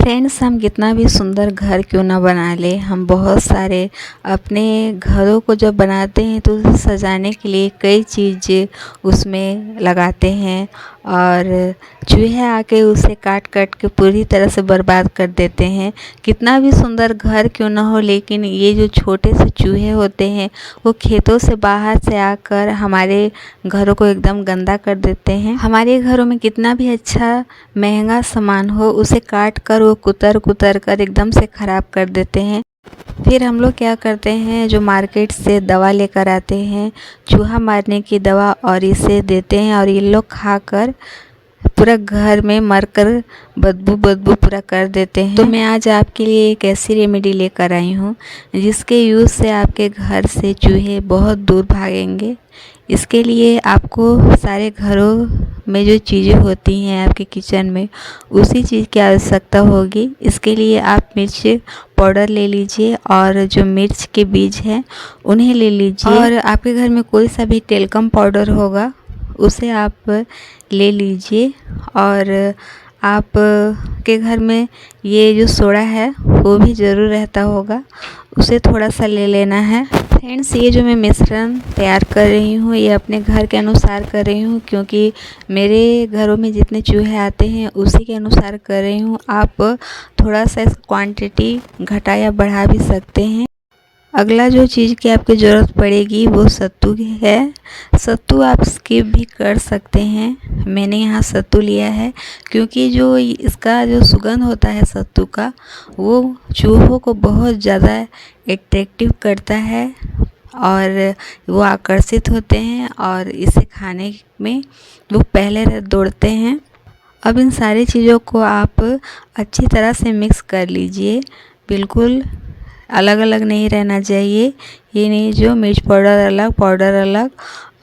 Friends, हम कितना भी सुंदर घर क्यों ना बना ले, हम बहुत सारे अपने घरों को जब बनाते हैं तो उसे सजाने के लिए कई चीज़ें उसमें लगाते हैं और चूहे आके उसे काट काट के पूरी तरह से बर्बाद कर देते हैं। कितना भी सुंदर घर क्यों ना हो, लेकिन ये जो छोटे से चूहे होते हैं वो खेतों से बाहर से आकर हमारे घरों को एकदम गंदा कर देते हैं। हमारे घरों में कितना भी अच्छा महंगा सामान हो, उसे काट कर वो कुतर कुतर कर एकदम से ख़राब कर देते हैं। फिर हम लोग क्या करते हैं, जो मार्केट से दवा लेकर आते हैं, चूहा मारने की दवा, और इसे देते हैं और ये लोग खाकर पूरा घर में मरकर बदबू बदबू पूरा कर देते हैं। तो मैं आज आपके लिए एक ऐसी रेमेडी लेकर आई हूँ जिसके यूज़ से आपके घर से चूहे बहुत दूर भागेंगे। इसके लिए आपको सारे घरों में जो चीज़ें होती हैं आपके किचन में, उसी चीज़ की आवश्यकता होगी। इसके लिए आप मिर्च पाउडर ले लीजिए और जो मिर्च के बीज हैं उन्हें ले लीजिए, और आपके घर में कोई सा भी टेल्कम पाउडर होगा उसे आप ले लीजिए। और आप के घर में ये जो सोडा है वो भी ज़रूर रहता होगा, उसे थोड़ा सा ले लेना है। फ्रेंड्स, ये जो मैं मिश्रण तैयार कर रही हूँ ये अपने घर के अनुसार कर रही हूँ, क्योंकि मेरे घरों में जितने चूहे आते हैं उसी के अनुसार कर रही हूँ। आप थोड़ा सा इस क्वांटिटी घटा या बढ़ा भी सकते हैं। अगला जो चीज़ की आपकी ज़रूरत पड़ेगी वो सत्तू है। सत्तू आप स्किप भी कर सकते हैं, मैंने यहाँ सत्तू लिया है क्योंकि जो इसका जो सुगंध होता है सत्तू का, वो चूहों को बहुत ज़्यादा एट्रैक्टिव करता है और वो आकर्षित होते हैं और इसे खाने में वो पहले दौड़ते हैं। अब इन सारी चीज़ों को आप अच्छी तरह से मिक्स कर लीजिए, बिल्कुल अलग अलग नहीं रहना चाहिए। ये नहीं जो मिर्च पाउडर अलग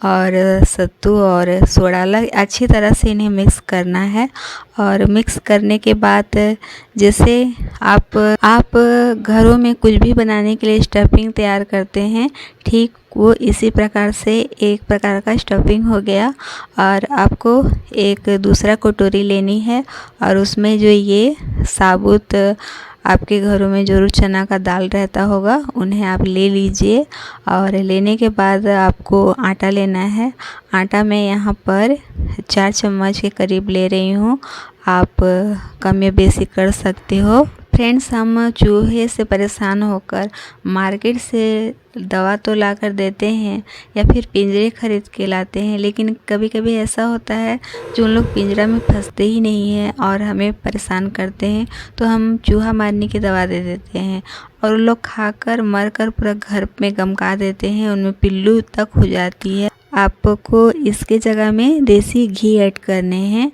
और सत्तू और सोडा अलग, अच्छी तरह से इन्हें मिक्स करना है। और मिक्स करने के बाद जैसे आप घरों में कुछ भी बनाने के लिए स्टफिंग तैयार करते हैं, ठीक वो इसी प्रकार से एक प्रकार का स्टफिंग हो गया। और आपको एक दूसरा कटोरी लेनी है और उसमें जो ये साबुत आपके घरों में ज़रूर चना का दाल रहता होगा, उन्हें आप ले लीजिए। और लेने के बाद आपको आटा लेना है। आटा मैं यहाँ पर 4 चम्मच के करीब ले रही हूँ, आप कम या बेसी कर सकते हो। फ्रेंड्स, हम चूहे से परेशान होकर मार्केट से दवा तो ला कर देते हैं या फिर पिंजरे खरीद के लाते हैं, लेकिन कभी कभी ऐसा होता है जो उन लोग पिंजरा में फंसते ही नहीं हैं और हमें परेशान करते हैं, तो हम चूहा मारने की दवा दे देते हैं और उन लोग खाकर मरकर पूरा घर में गमका देते हैं, उनमें पिल्लू तक हो जाती है। आपको इसके जगह में देसी घी ऐड करने हैं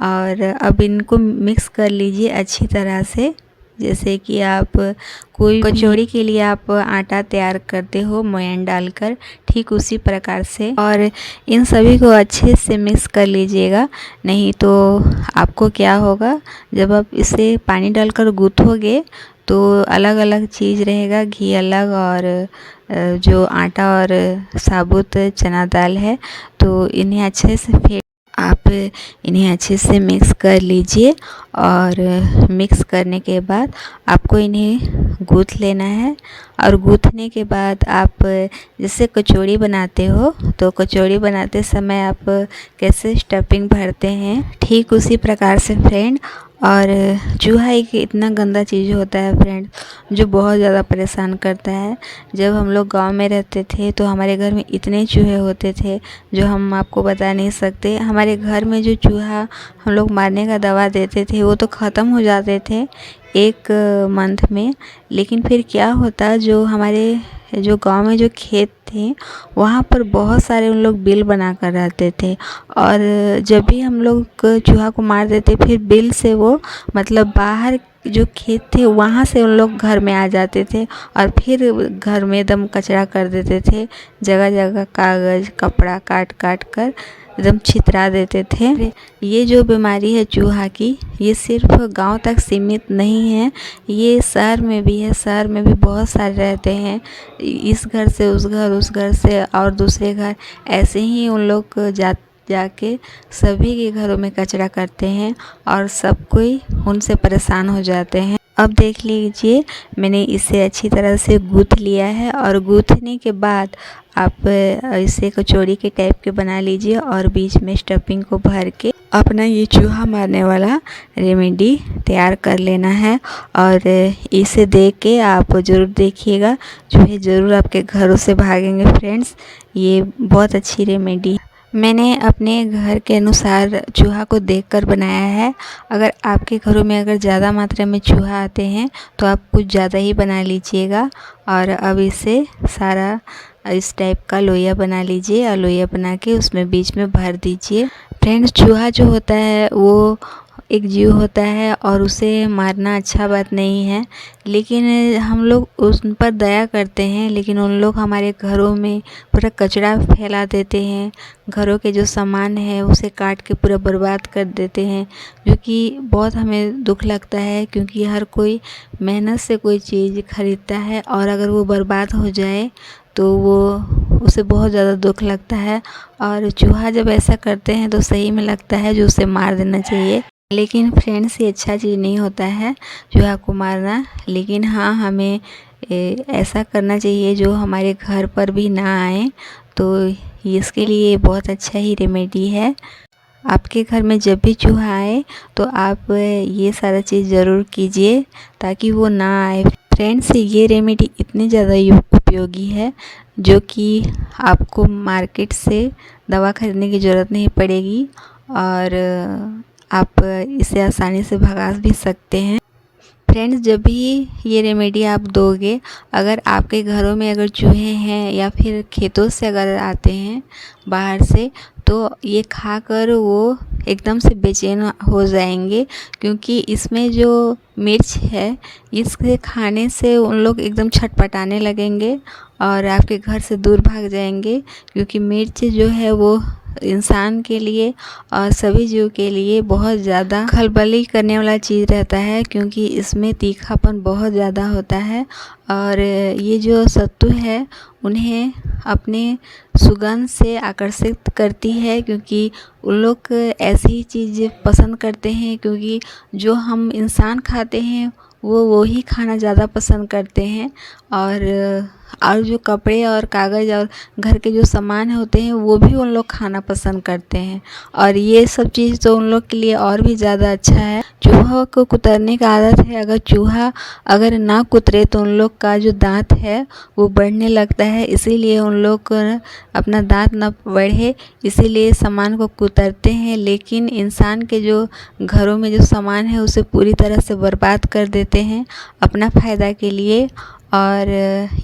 और अब इनको मिक्स कर लीजिए अच्छी तरह से। जैसे कि आप कोई कचौड़ी के लिए आप आटा तैयार करते हो मोयन डालकर, ठीक उसी प्रकार से। और इन सभी को अच्छे से मिक्स कर लीजिएगा, नहीं तो आपको क्या होगा, जब आप इसे पानी डालकर गूँथोगे तो अलग अलग चीज़ रहेगा, घी अलग और जो आटा और साबुत चना दाल है, तो इन्हें अच्छे से आप इन्हें अच्छे से मिक्स कर लीजिए। और मिक्स करने के बाद आपको इन्हें गूँथ लेना है। और गूँथने के बाद आप जैसे कचौड़ी बनाते हो, तो कचौड़ी बनाते समय आप कैसे स्टफिंग भरते हैं, ठीक उसी प्रकार से फ्रेंड। और चूहा एक इतना गंदा चीज़ होता है फ्रेंड, जो बहुत ज़्यादा परेशान करता है। जब हम लोग गांव में रहते थे तो हमारे घर में इतने चूहे होते थे जो हम आपको बता नहीं सकते। हमारे घर में जो चूहा हम लोग मारने का दवा देते थे वो तो ख़त्म हो जाते थे 1 मंथ में, लेकिन फिर क्या होता, जो हमारे जो गांव में जो खेत थे वहाँ पर बहुत सारे उन लोग बिल बना कर रहते थे, और जब भी हम लोग चूहा को मार देते फिर बिल से वो मतलब बाहर जो खेत थे वहाँ से उन लोग घर में आ जाते थे और फिर घर में एकदम कचरा कर देते थे, जगह जगह कागज़ कपड़ा काट काट कर एकदम छितरा देते थे। ये जो बीमारी है चूहा की, ये सिर्फ गांव तक सीमित नहीं है, ये शहर में भी है। शहर में भी बहुत सारे रहते हैं, इस घर से उस घर, उस घर से और दूसरे घर, ऐसे ही उन लोग जाके सभी के घरों में कचरा करते हैं और सब कोई उनसे परेशान हो जाते हैं। अब देख लीजिए मैंने इसे अच्छी तरह से गूँथ लिया है और गूँथने के बाद आप इसे कचौड़ी के टाइप के बना लीजिए और बीच में स्टफिंग को भर के अपना ये चूहा मारने वाला रेमेडी तैयार कर लेना है। और इसे देख के आप ज़रूर देखिएगा, चूहे ज़रूर आपके घरों से भागेंगे फ्रेंड्स। ये बहुत अच्छी रेमेडी मैंने अपने घर के अनुसार चूहा को देखकर बनाया है। अगर आपके घरों में अगर ज़्यादा मात्रा में चूहा आते हैं तो आप कुछ ज़्यादा ही बना लीजिएगा। और अब इसे सारा इस टाइप का लोया बना लीजिए और लोया बना के उसमें बीच में भर दीजिए। फ्रेंड्स, चूहा जो होता है वो एक जीव होता है और उसे मारना अच्छा बात नहीं है, लेकिन हम लोग उस पर दया करते हैं, लेकिन उन लोग हमारे घरों में पूरा कचरा फैला देते हैं। घरों के जो सामान है उसे काट के पूरा बर्बाद कर देते हैं, जो कि बहुत हमें दुख लगता है, क्योंकि हर कोई मेहनत से कोई चीज़ खरीदता है और अगर वो बर्बाद हो जाए तो वो उसे बहुत ज़्यादा दुख लगता है। और चूहा जब ऐसा करते हैं तो सही में लगता है जो उसे मार देना चाहिए, लेकिन फ्रेंड्स ये अच्छा चीज़ नहीं होता है चूहा को मारना। लेकिन हाँ, हमें ऐसा करना चाहिए जो हमारे घर पर भी ना आए, तो इसके लिए बहुत अच्छा ही रेमेडी है। आपके घर में जब भी चूहा आए तो आप ये सारा चीज़ ज़रूर कीजिए ताकि वो ना आए। फ्रेंड्स, ये रेमेडी इतनी ज़्यादा उपयोगी है जो कि आपको मार्केट से दवा खरीदने की ज़रूरत नहीं पड़ेगी और आप इसे आसानी से भगा भी सकते हैं। फ्रेंड्स, जब भी ये रेमेडी आप दोगे, अगर आपके घरों में अगर चूहे हैं या फिर खेतों से अगर आते हैं बाहर से, तो ये खाकर वो एकदम से बेचैन हो जाएंगे, क्योंकि इसमें जो मिर्च है इसके खाने से उन लोग एकदम छटपटाने लगेंगे और आपके घर से दूर भाग जाएंगे। क्योंकि मिर्च जो है वो इंसान के लिए और सभी जीव के लिए बहुत ज़्यादा खलबली करने वाला चीज़ रहता है, क्योंकि इसमें तीखापन बहुत ज़्यादा होता है। और ये जो सत्तू है उन्हें अपने सुगंध से आकर्षित करती है, क्योंकि उन लोग ऐसी चीज़ पसंद करते हैं, क्योंकि जो हम इंसान खाते हैं वो ही खाना ज़्यादा पसंद करते हैं। और जो कपड़े और कागज़ और घर के जो सामान होते हैं वो भी उन लोग खाना पसंद करते हैं, और ये सब चीज़ तो उन लोग के लिए और भी ज़्यादा अच्छा है। चूहा को कुतरने का आदत है, अगर चूहा अगर ना कुतरे तो उन लोग का जो दांत है वो बढ़ने लगता है, इसीलिए उन लोग अपना दांत ना बढ़े इसीलिए सामान को कुतरते हैं। लेकिन इंसान के जो घरों में जो सामान है उसे पूरी तरह से बर्बाद कर देते हैं अपना फ़ायदा के लिए। और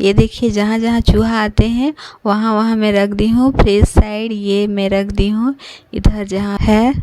ये देखिए जहाँ जहाँ चूहा आते हैं वहाँ वहाँ मैं रख दी हूँ, फ्रेश साइड ये मैं रख दी हूँ, इधर जहाँ है